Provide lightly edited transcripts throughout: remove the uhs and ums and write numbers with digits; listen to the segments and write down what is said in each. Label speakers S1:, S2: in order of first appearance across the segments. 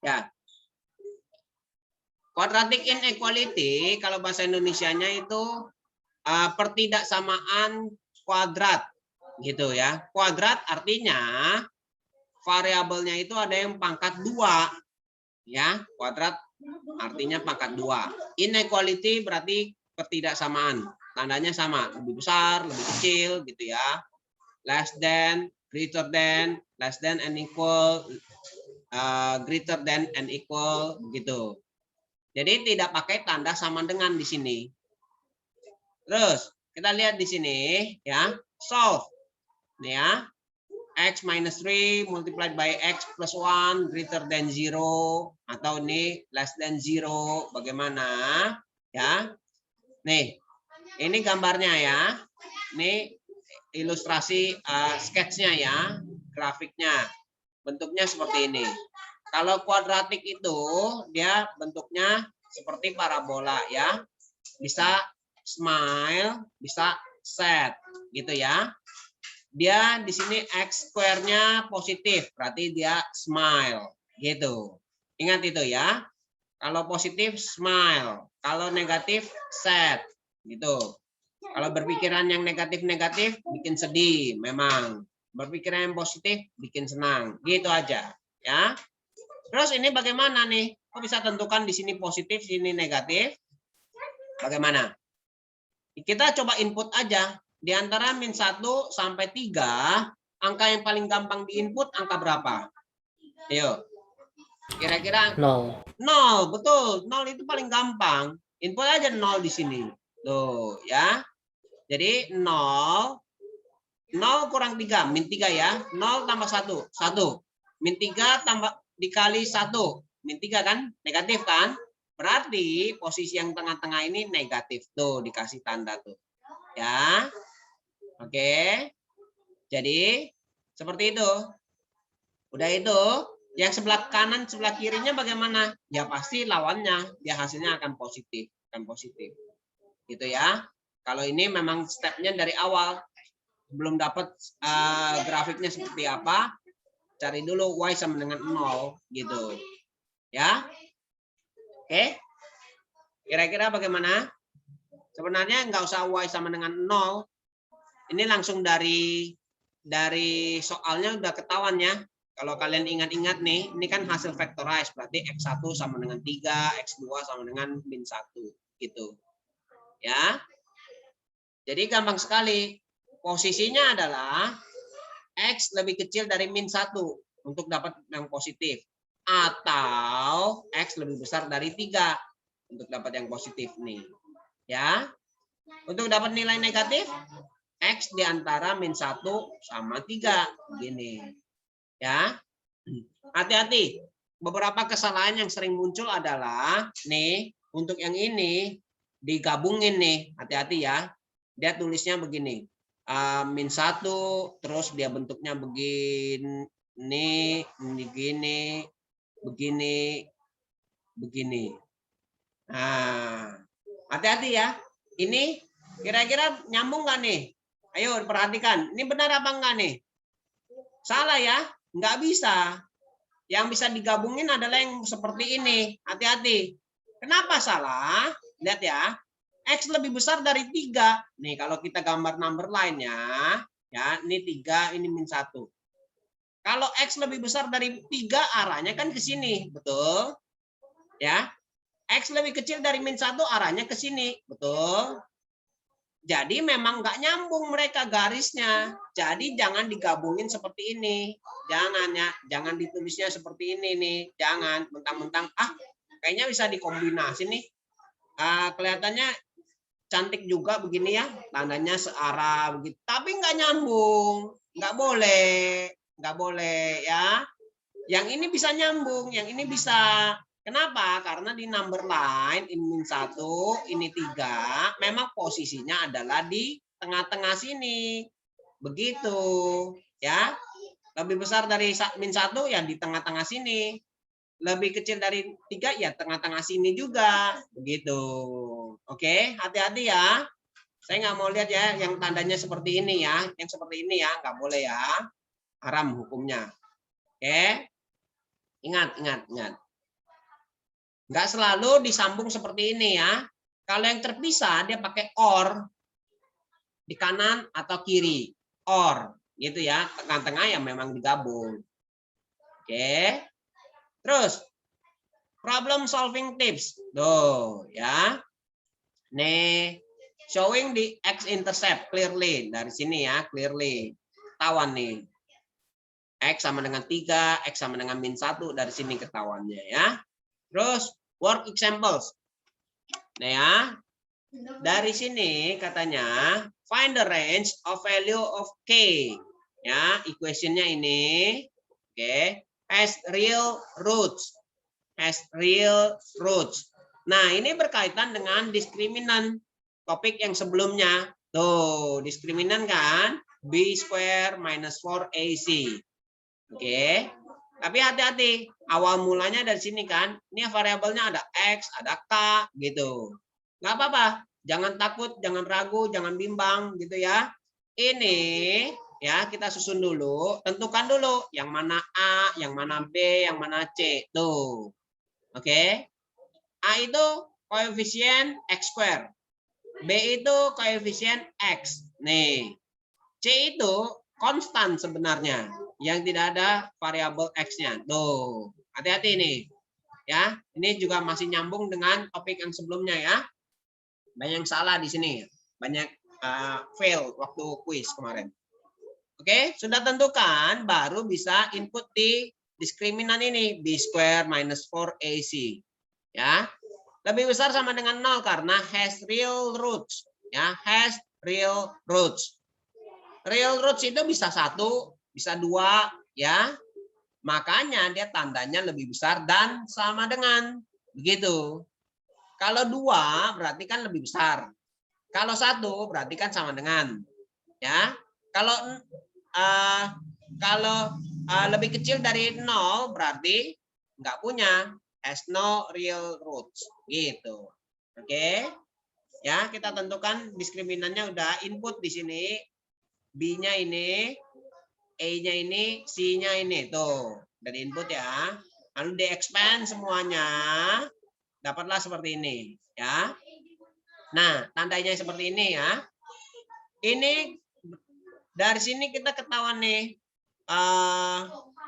S1: Ya. Quadratic inequality kalau bahasa Indonesianya itu pertidaksamaan kuadrat gitu ya. Kuadrat artinya variabelnya itu ada yang pangkat 2 ya. Kuadrat artinya pangkat 2. Inequality berarti ketidaksamaan. Tandanya sama, lebih besar, lebih kecil gitu ya. Less than, greater than, less than and equal, greater than and equal gitu. Jadi tidak pakai tanda sama dengan di sini. Terus kita lihat di sini ya, solve. Nih ya. X minus 3 multiplied by X plus 1 greater than 0 atau ini less than 0. Bagaimana? Ya. Nih. Ini gambarnya ya. Ini ilustrasi sketchnya ya, grafiknya. Bentuknya seperti ini. Kalau kuadratik itu dia bentuknya seperti parabola ya. Bisa smile, bisa set gitu ya. Dia di sini x square-nya positif, berarti dia smile gitu. Ingat itu ya. Kalau positif smile, kalau negatif sad gitu. Kalau berpikiran yang negatif-negatif bikin sedih memang. Berpikiran yang positif bikin senang. Gitu aja ya. Terus ini bagaimana nih? Kok bisa tentukan di sini positif, sini negatif? Bagaimana? Kita coba input aja. Di antara min 1 sampai 3, angka yang paling gampang diinput angka berapa? Ayo. Kira-kira
S2: 0.
S1: 0, betul. 0 itu paling gampang. Input aja 0 di sini. Tuh, ya. Jadi 0 kurang 3, min 3 ya. 0 tambah 1, 1. Min 3 tambah dikali 1, min 3 kan? Negatif kan? Berarti posisi yang tengah-tengah ini negatif. Tuh, dikasih tanda tuh. Ya. Oke. Jadi, seperti itu. Udah itu. Yang sebelah kanan, sebelah kirinya bagaimana? Ya pasti lawannya. Ya hasilnya akan positif. Akan positif. Gitu ya. Kalau ini memang stepnya dari awal. Belum dapat grafiknya seperti apa. Cari dulu y sama dengan 0 gitu. Ya. Oke. Kira-kira bagaimana? Sebenarnya nggak usah y sama dengan 0. Ini langsung dari soalnya udah ketahuan ya. Kalau kalian ingat-ingat nih, ini kan hasil factorize, berarti X1 sama dengan 3, X2 sama dengan min 1 gitu. Ya. Jadi gampang sekali. Posisinya adalah X lebih kecil dari min 1 untuk dapat yang positif. Atau X lebih besar dari 3 untuk dapat yang positif nih. Ya. Untuk dapat nilai negatif, X di antara min 1 sama 3. Begini. Ya. Hati-hati. Beberapa kesalahan yang sering muncul adalah, nih, untuk yang ini, digabungin nih. Hati-hati ya. Dia tulisnya begini. Min 1, terus dia bentuknya begini, begini, begini, begini. Nah, hati-hati ya. Ini kira-kira nyambung nggak nih? Ayo perhatikan. Ini benar apa enggak nih? Salah ya? Nggak bisa. Yang bisa digabungin adalah yang seperti ini. Hati-hati. Kenapa salah? Lihat ya. X lebih besar dari 3. Nih kalau kita gambar number line-nya, ya, ini 3, ini min 1. Kalau X lebih besar dari 3, arahnya kan ke sini, betul? Ya. X lebih kecil dari min 1, arahnya ke sini, betul? Jadi memang nggak nyambung mereka garisnya. Jadi jangan digabungin seperti ini. Jangan ya, jangan ditulisnya seperti ini nih. Jangan mentang-mentang kayaknya bisa dikombinasi nih. Kelihatannya cantik juga begini ya, tandanya searah begitu. Tapi nggak nyambung, nggak boleh ya. Yang ini bisa nyambung, yang ini bisa. Kenapa? Karena di number line ini min 1, ini 3, memang posisinya adalah di tengah-tengah sini. Begitu, ya. Lebih besar dari min 1 ya di tengah-tengah sini. Lebih kecil dari 3 ya tengah-tengah sini juga. Begitu. Oke, hati-hati ya. Saya nggak mau lihat ya yang tandanya seperti ini ya. Yang seperti ini ya, nggak boleh ya. Haram hukumnya. Oke. Ingat. Nggak selalu disambung seperti ini ya. Kalau yang terpisah dia pakai or di kanan atau kiri. Or gitu ya. Tengah-tengah yang memang digabung. Oke. Terus problem solving tips. Tuh ya. Nih, showing the x-intercept clearly. Dari sini ya, clearly. Ketahuan nih. X sama dengan 3, X sama dengan min 1. Dari sini ketahuannya ya. Terus, work examples. Nah ya, dari sini katanya, find the range of value of K. Ya, equationnya ini. Oke, has real roots. Has real roots. Nah, ini berkaitan dengan diskriminan topik yang sebelumnya. Tuh, diskriminan kan? B square minus 4AC. Oke. Tapi hati-hati. Awal mulanya dari sini kan. Ini variabelnya ada X, ada K gitu. Nggak apa-apa. Jangan takut, jangan ragu, jangan bimbang gitu ya. Ini ya kita susun dulu. Tentukan dulu yang mana A, yang mana B, yang mana C. Tuh. Oke. A itu koefisien X square. B itu koefisien X. Nih. C itu konstan sebenarnya. Yang tidak ada variabel X-nya. Tuh. Hati-hati nih. Ya, ini juga masih nyambung dengan topik yang sebelumnya ya. Banyak yang salah di sini. Banyak fail waktu kuis kemarin. Oke, sudah tentukan baru bisa input di diskriminan ini B square minus 4AC. Ya. Lebih besar sama dengan 0 karena has real roots. Ya, has real roots. Real roots itu bisa 1, bisa 2, ya. Makanya dia tandanya lebih besar dan sama dengan. Begitu. Kalau 2 berarti kan lebih besar. Kalau 1 berarti kan sama dengan. Ya. Kalau lebih kecil dari 0 berarti nggak punya. Has no real roots. Gitu. Oke. Ya, kita tentukan diskriminannya udah input di sini. B-nya ini, A-nya ini, C-nya ini. Tuh, dari input ya. Lalu di-expand semuanya. Dapatlah seperti ini. Ya. Nah, tandanya seperti ini ya. Ini dari sini kita ketahuan nih.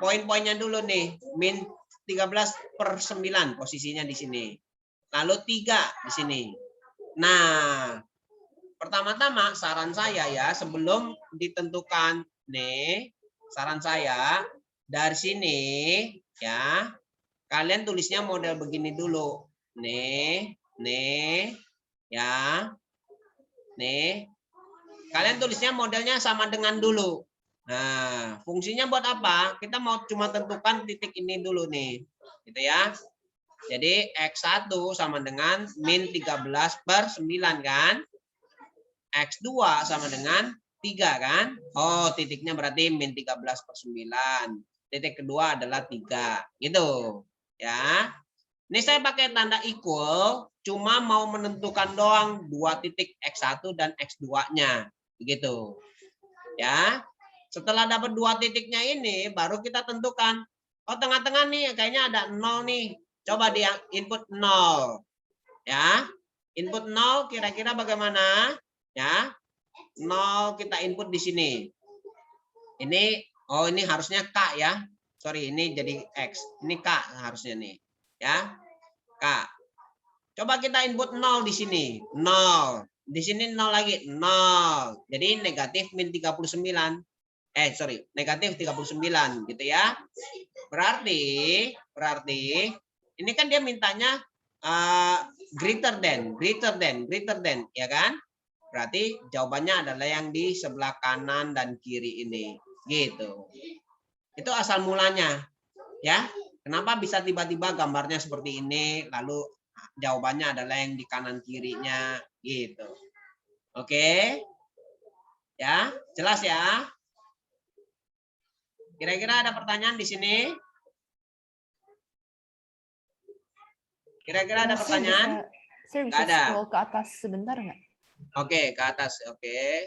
S1: Poin-poinnya dulu nih. Min 13/9 posisinya di sini. Lalu 3 di sini. Nah, pertama-tama saran saya ya, sebelum ditentukan nih, saran saya dari sini ya, kalian tulisnya model begini dulu. Nih, ya. Nih. Kalian tulisnya modelnya sama dengan dulu. Nah, fungsinya buat apa? Kita mau cuma tentukan titik ini dulu nih. Gitu ya. Jadi X1 sama dengan min 13/9 kan? X2 sama dengan 3 kan? Oh, titiknya berarti min 13/9. Titik kedua adalah 3. Gitu. Ya. Ini saya pakai tanda equal, cuma mau menentukan doang 2 titik X1 dan X2-nya. Begitu. Ya. Setelah dapat 2 titiknya ini, baru kita tentukan. Oh, tengah-tengah nih kayaknya ada 0 nih. Coba dia input 0. Ya. Input 0 kira-kira bagaimana? Ya. 0 kita input di sini. Ini ini harusnya K ya. Sorry, ini jadi X. Ini K harusnya nih. Ya. K. Coba kita input 0 di sini. 0. Di sini 0 lagi. 0. Jadi negatif min 39. Negatif 39 gitu ya. Berarti ini kan dia mintanya greater than, ya kan? Berarti jawabannya adalah yang di sebelah kanan dan kiri ini. Gitu. Itu asal mulanya. Ya. Kenapa bisa tiba-tiba gambarnya seperti ini, lalu jawabannya adalah yang di kanan kirinya gitu. Oke? Ya, jelas ya? Kira-kira ada pertanyaan di sini? Kira-kira ada pertanyaan?
S2: Saya bisa
S1: ada.
S2: Scroll ke atas sebentar nggak?
S1: Oke, ke atas. Oke.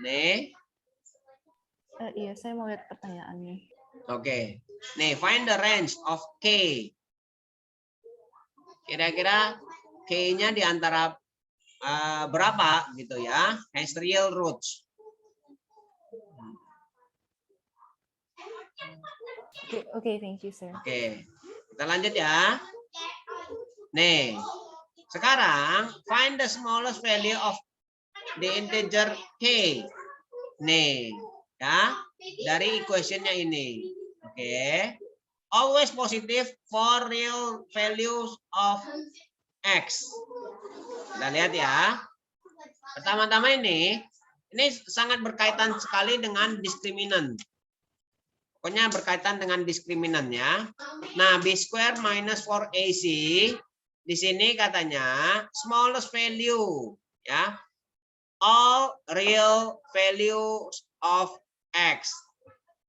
S1: Nih.
S2: Iya, saya mau lihat pertanyaannya.
S1: Oke. Nih, find the range of K. Kira-kira K-nya di antara berapa gitu ya? Has real roots.
S2: Oke, thank you, sir.
S1: Oke. Kita lanjut ya. Nih. Sekarang find the smallest value of the integer K. Nih, ya. Dari equation-nya ini. Oke. Always positive for real values of X. Kita lihat ya. Pertama-tama ini sangat berkaitan sekali dengan diskriminan. Pokoknya berkaitan dengan diskriminan ya. Nah, B square minus 4AC di sini katanya smallest value ya. All real values of X.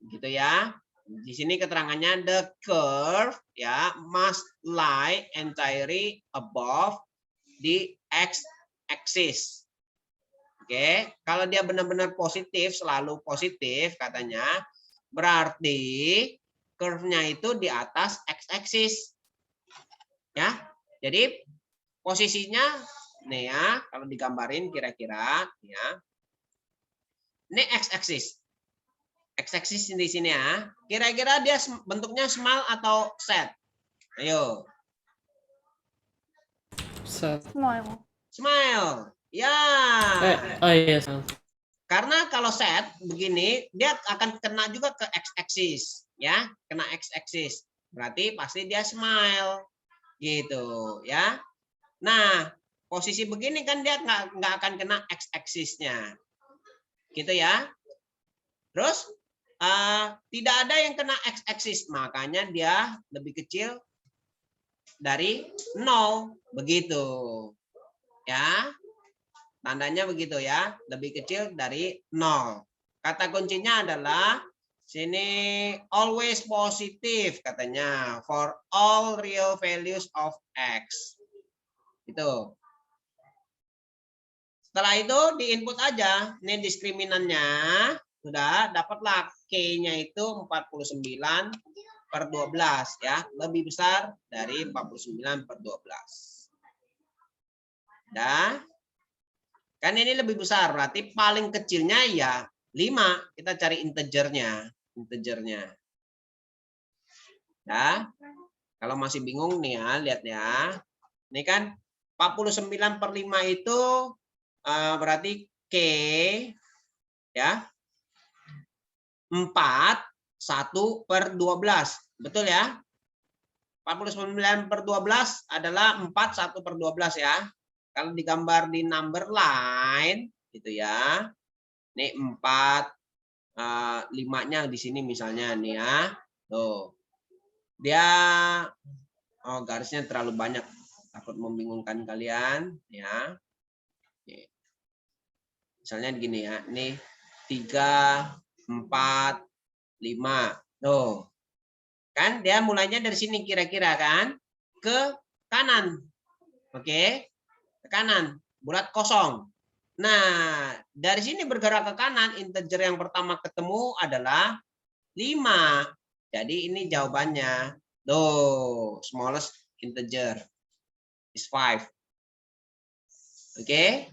S1: Gitu ya. Di sini keterangannya the curve ya must lie entirely above the x axis. Oke, kalau dia benar-benar positif, selalu positif katanya, berarti curve-nya itu di atas x axis. Ya. Jadi posisinya nih ya, kalau digambarin kira-kira ya. Ini x axis. X-axis di sini ya. Kira-kira dia bentuknya smile atau set? Ayo.
S2: Smile.
S1: Smile. Ya.
S3: Iya.
S1: Karena kalau set begini, dia akan kena juga ke x-axis, ya. Kena x-axis. Berarti pasti dia smile. Gitu, ya. Nah, posisi begini kan dia nggak akan kena x-axisnya. Gitu ya. Terus tidak ada yang kena x-axis, makanya dia lebih kecil dari 0, begitu. Ya. Tandanya begitu ya, lebih kecil dari 0. Kata kuncinya adalah sini always positive katanya for all real values of X. Itu. Setelah itu diinput aja, ini diskriminannya. Sudah dapatlah K-nya itu 49/12 ya, lebih besar dari 49/12. Dah. Kan ini lebih besar, berarti paling kecilnya ya 5. Kita cari integernya, Ya. Kalau masih bingung nih ya, lihat ya. Ini kan 49/5 itu berarti K ya. 4/1/12. Betul ya? 49/12 adalah 4/1/12 ya. Kalau digambar di number line gitu ya. Ini 4 5-nya di sini misalnya nih ya. Tuh. Dia garisnya terlalu banyak. Takut membingungkan kalian ya. Nih. Misalnya gini ya. Ini 3 4 5. Tuh. Kan dia mulainya dari sini kira-kira kan ke kanan. Oke. Ke kanan, bulat kosong. Nah, dari sini bergerak ke kanan, integer yang pertama ketemu adalah 5. Jadi ini jawabannya. Tuh, smallest integer is 5. Oke.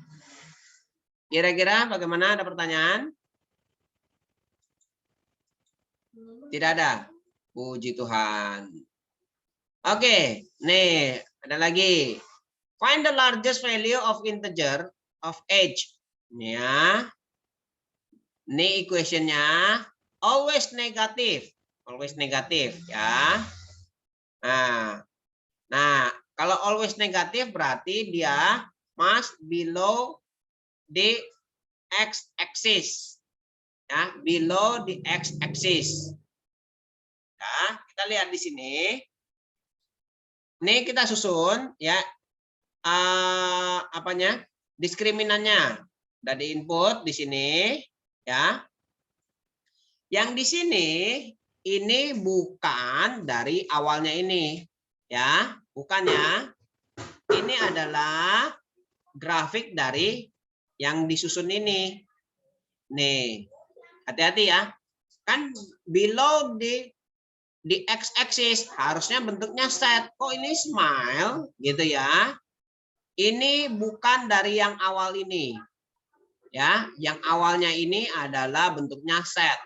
S1: Kira-kira bagaimana, ada pertanyaan? Tidak ada. Puji Tuhan. Oke, nih ada lagi. Find the largest value of integer of age. Ya. Ini equation-nya always negatif. Always negatif ya. Nah, kalau always negatif berarti dia must below the x-axis. Ya, below the x-axis. Ya, kita lihat di sini. Ini kita susun ya diskriminannya. Udah diinput di sini ya. Yang di sini ini bukan dari awalnya ini ya, bukan ya. Ini adalah grafik dari yang disusun ini. Nih, hati-hati ya. Kan below di x-axis harusnya bentuknya set. Kok ini smile gitu ya? Ini bukan dari yang awal ini. Ya, yang awalnya ini adalah bentuknya set.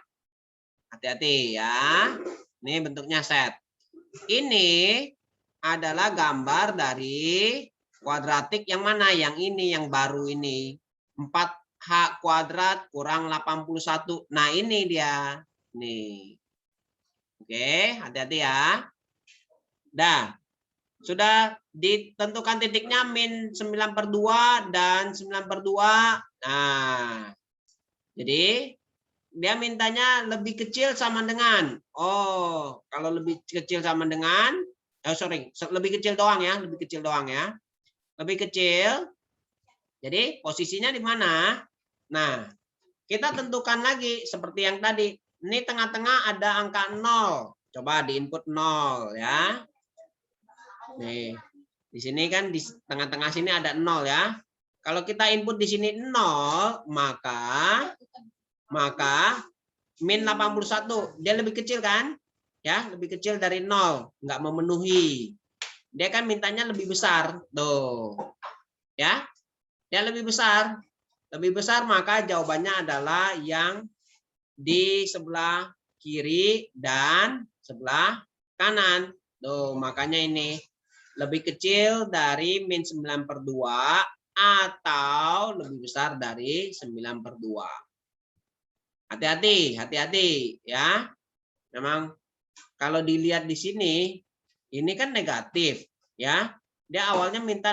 S1: Hati-hati ya. Ini bentuknya set. Ini adalah gambar dari kuadratik yang mana? Yang ini, yang baru ini. 4h kuadrat kurang 81. Nah, ini dia. Nih. Oke, hati-hati ya. Dah. Sudah ditentukan titiknya min 9/2 dan 9/2. Nah, jadi dia mintanya lebih kecil sama dengan. Oh, kalau lebih kecil sama dengan, lebih kecil doang ya, lebih kecil doang ya. Lebih kecil. Jadi posisinya di mana? Nah, kita tentukan lagi seperti yang tadi. Ini tengah-tengah ada angka 0. Coba di input 0 ya. Nih, di sini kan di tengah-tengah sini ada 0 ya. Kalau kita input di sini 0, maka min 81. Dia lebih kecil kan? Ya, lebih kecil dari 0, nggak memenuhi. Dia kan mintanya lebih besar. Tuh. Ya. Dia lebih besar. Lebih besar maka jawabannya adalah yang di sebelah kiri dan sebelah kanan. Tuh, makanya ini lebih kecil dari min 9/2 atau lebih besar dari 9/2. Hati-hati, hati-hati ya. Memang kalau dilihat di sini, ini kan negatif ya. Dia awalnya minta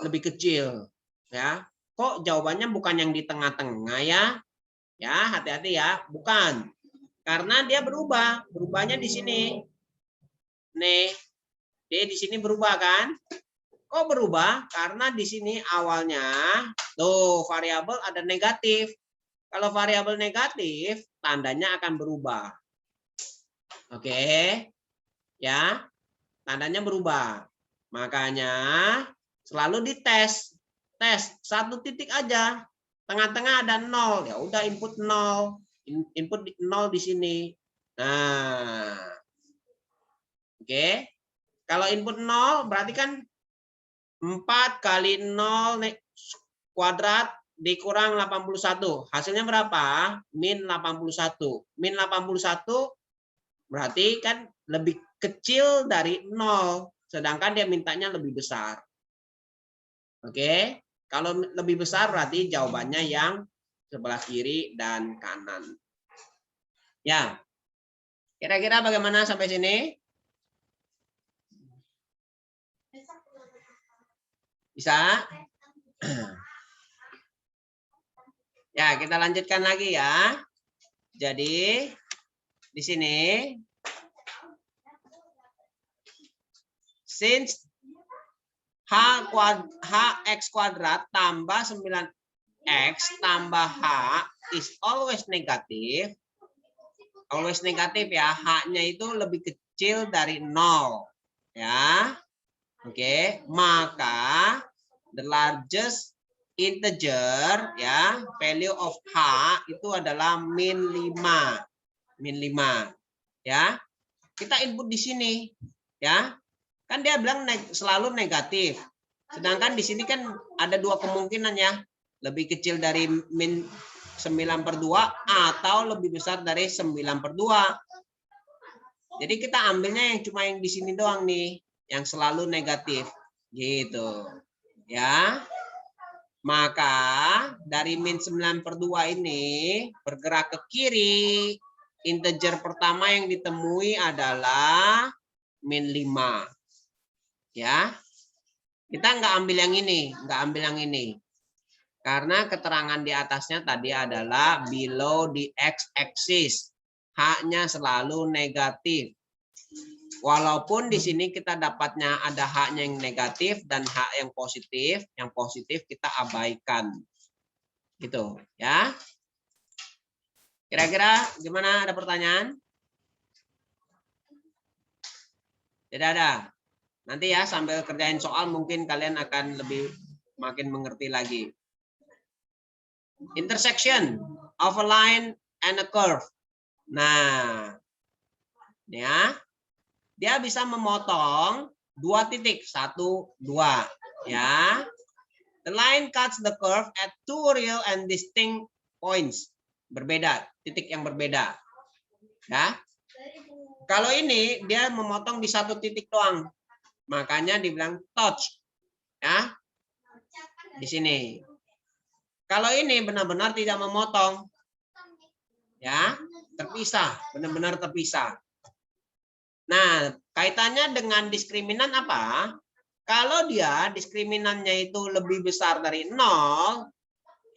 S1: lebih kecil ya. Kok jawabannya bukan yang di tengah-tengah ya? Ya, hati-hati ya, bukan. Karena dia berubah, berubahnya di sini. Nih, dia di sini berubah kan? Kok berubah? Karena di sini awalnya tuh variabel ada negatif. Kalau variabel negatif, tandanya akan berubah. Oke. Ya. Tandanya berubah. Makanya selalu dites. Tes satu titik aja. Tengah-tengah ada 0. Ya udah input 0. Input 0 di sini. Nah. Oke. Kalau input 0 berarti kan 4 kali 0 kuadrat dikurang 81. Hasilnya berapa? Min 81. Min 81 berarti kan lebih kecil dari 0. Sedangkan dia mintanya lebih besar. Oke. Kalau lebih besar berarti jawabannya yang sebelah kiri dan kanan. Ya. Kira-kira bagaimana sampai sini? Bisa? Ya, kita lanjutkan lagi ya. Jadi di sini since hx kuadrat tambah 9x tambah h is always negatif. Always negatif ya, h-nya itu lebih kecil dari 0. Ya. Oke, maka the largest integer ya, value of h itu adalah min 5. Min 5. Ya. Kita input di sini ya. Kan dia bilang selalu negatif. Sedangkan di sini kan ada dua kemungkinan ya. Lebih kecil dari min 9/2 atau lebih besar dari 9/2. Jadi kita ambilnya yang cuma yang di sini doang nih, yang selalu negatif. Gitu. Ya. Maka dari min 9/2 ini bergerak ke kiri. Integer pertama yang ditemui adalah min 5. Ya. Kita nggak ambil yang ini, nggak ambil yang ini. Karena keterangan di atasnya tadi adalah below the x-axis. H-nya selalu negatif. Walaupun di sini kita dapatnya ada H-nya yang negatif dan H yang positif kita abaikan. Gitu, ya. Kira-kira gimana, ada pertanyaan? Tidak ada. Nanti ya sambil kerjain soal mungkin kalian akan lebih makin mengerti lagi. Intersection of a line and a curve. Nah, ya, dia bisa memotong 2 titik, 1, 2, ya. The line cuts the curve at 2 real and distinct points. Berbeda, titik yang berbeda. Ya. Kalau ini dia memotong di 1 titik doang. Makanya dibilang touch. Ya. Di sini. Kalau ini benar-benar tidak memotong. Ya, terpisah, benar-benar terpisah. Nah, kaitannya dengan diskriminan apa? Kalau dia diskriminannya itu lebih besar dari 0,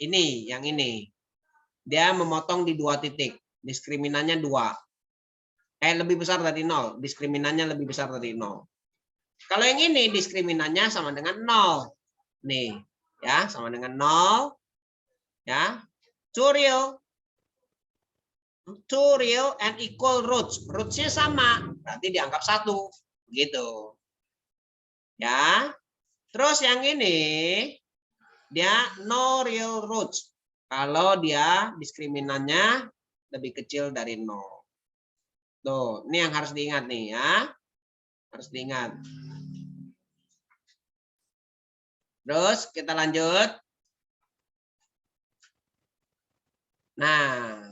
S1: ini, yang ini. Dia memotong di 2 titik. Diskriminannya 2. Lebih besar dari 0. Diskriminannya lebih besar dari 0. Kalau yang ini diskriminannya sama dengan 0. Nih, ya, sama dengan 0. Ya. 2 real and equal roots. Roots-nya sama, berarti dianggap 1. Gitu. Ya. Terus yang ini dia no real roots. Kalau dia diskriminannya lebih kecil dari 0. Tuh, ini yang harus diingat nih ya. Harus diingat. Terus kita lanjut. Nah,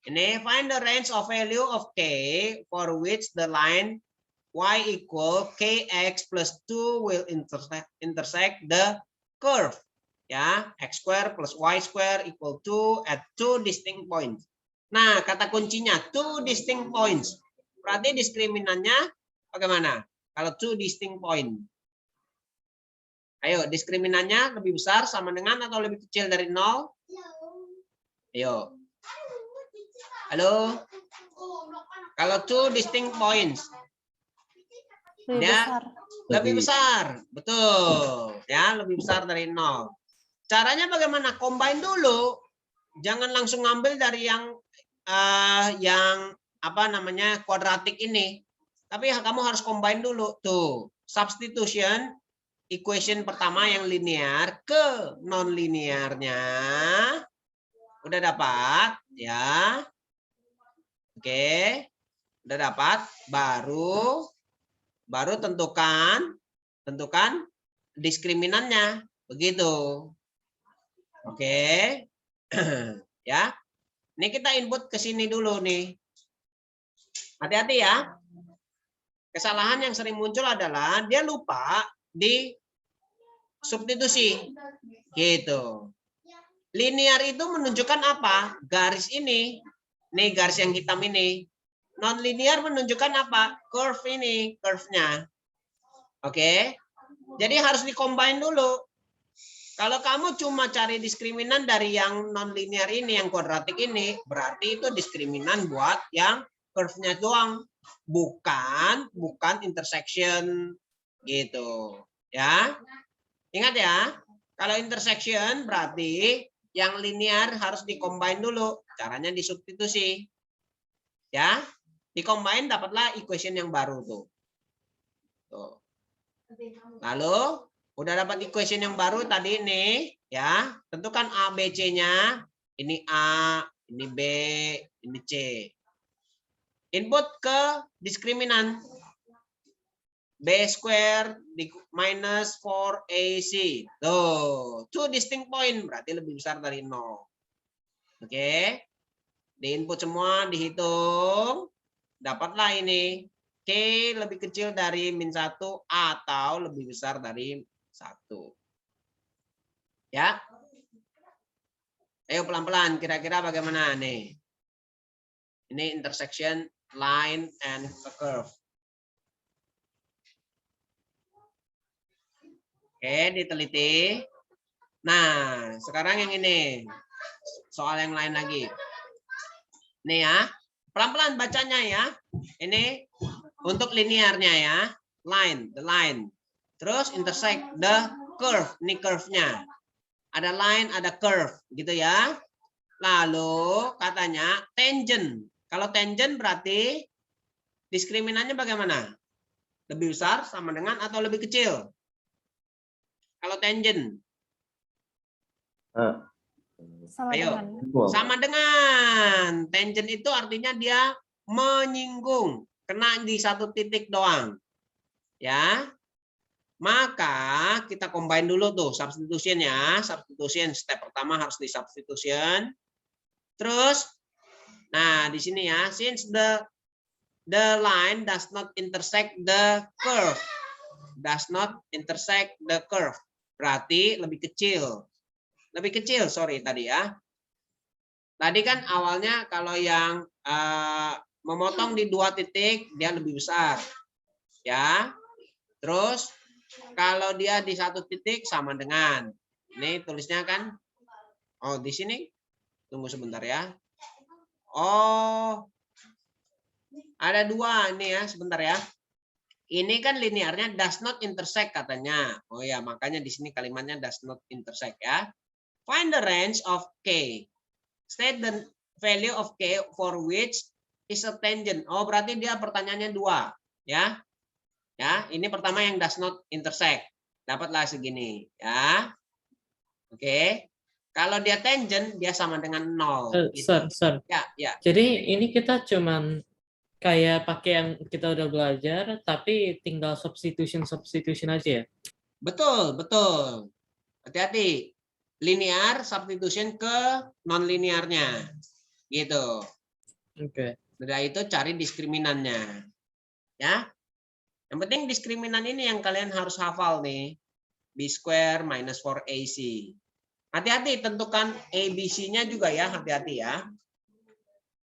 S1: ini find the range of value of k for which the line y equal kx plus 2 will intersect the curve. Ya, x square plus y square equal 2 at 2 distinct points. Nah, kata kuncinya 2 distinct points. Berarti diskriminannya bagaimana? Kalau 2 distinct point. Ayo, diskriminannya lebih besar sama dengan atau lebih kecil dari 0? Ayo. Halo? Kalau 2 distinct points.
S2: Lebih
S1: Dia
S2: besar.
S1: lebih besar. Betul. Ya, lebih besar dari 0. Caranya bagaimana? Combine dulu. Jangan langsung ngambil dari yang apa namanya kuadratik ini. Tapi kamu harus combine dulu. Tuh, substitution equation pertama yang linear ke non linearnya. Udah dapat, ya. Oke. Udah dapat, baru tentukan diskriminannya. Begitu. Oke. Ya. Ini kita input ke sini dulu nih. Hati-hati ya. Kesalahan yang sering muncul adalah dia lupa di substitusi. Gitu. Linear itu menunjukkan apa? Garis ini. Nih garis yang hitam ini. Non linear menunjukkan apa? Curve ini, curve-nya. Oke. Jadi harus di-combine dulu. Kalau kamu cuma cari diskriminan dari yang non linear ini, yang kuadratik ini, berarti itu diskriminan buat yang curve-nya doang, bukan intersection gitu, ya. Ingat ya, kalau intersection berarti yang linear harus di-combine dulu, caranya disubstitusi. Ya, di-combine dapatlah equation yang baru tuh. Tuh. Lalu udah dapat equation yang baru tadi nih, ya. Tentukan A, B, C-nya. Ini A, ini B, ini C. Input ke diskriminan. B square minus 4AC. Tuh, 2 distinct point berarti lebih besar dari 0. Oke. Di input semua, dihitung. Dapatlah ini. K lebih kecil dari min 1 atau lebih besar dari 1. Ya. Ayo pelan-pelan, kira-kira bagaimana nih? Ini intersection line and a curve. Oke, diteliti. Nah, sekarang yang ini. Soal yang lain lagi. Nih ya. Pelan-pelan bacanya ya. Ini untuk linearnya ya. Line, the line. Terus intersect the curve. Ini curve-nya. Ada line, ada curve, gitu ya. Lalu katanya tangent. Kalau tangent berarti diskriminannya bagaimana? Lebih besar sama dengan atau lebih kecil? Kalau tangent.
S2: Sama
S1: Ayo.
S2: dengan.
S1: Sama dengan. Tangent itu artinya dia menyinggung, kena di satu titik doang. Ya. Maka kita combine dulu tuh substitution ya. Substitution step pertama harus di substitution. Terus nah di sini ya, since the line does not intersect the curve. Does not intersect the curve. Berarti lebih kecil. Lebih kecil, sorry tadi ya. Tadi kan awalnya kalau yang memotong di 2 titik dia lebih besar. Ya. Terus kalau dia di 1 titik sama dengan. Ini tulisnya kan. Oh, di sini. Tunggu sebentar ya. Oh. Ada 2 ini ya, sebentar ya. Ini kan linearnya does not intersect katanya. Oh ya, makanya di sini kalimatnya does not intersect ya. Find the range of K. State the value of K for which is a tangent. Oh, berarti dia pertanyaannya 2, ya. Ya, ini pertama yang does not intersect. Dapatlah segini, ya. Oke. Kalau dia tangent, dia sama dengan 0. Gitu.
S3: Sir.
S1: Ya, ya.
S3: Jadi ini kita cuman kayak pakai yang kita udah belajar, tapi tinggal substitution aja ya?
S1: Betul, betul. Hati-hati. Linear substitution ke non-linearnya. Gitu.
S3: Oke.
S1: Setelah itu cari diskriminannya. Ya. Yang penting diskriminan ini yang kalian harus hafal nih. B square minus 4AC. Hati-hati tentukan ABC-nya juga ya, hati-hati ya.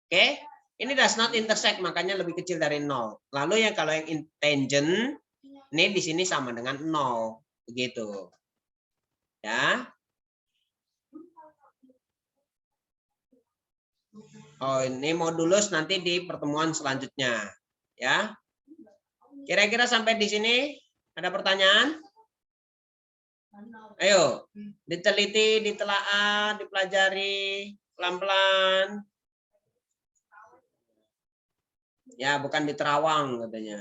S1: Oke. Ini does not intersect, makanya lebih kecil dari 0. Lalu ya kalau yang tangent, ini di sini sama dengan 0. Begitu. Ya. Oh, ini modulus nanti di pertemuan selanjutnya. Ya. Kira-kira sampai di sini ada pertanyaan? Ayo, diteliti, ditelaah, dipelajari pelan-pelan. Ya, bukan diterawang katanya.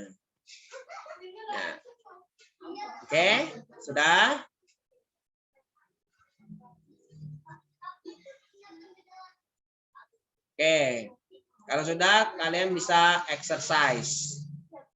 S1: Ya. Oke, sudah? Oke, kalau sudah kalian bisa exercise.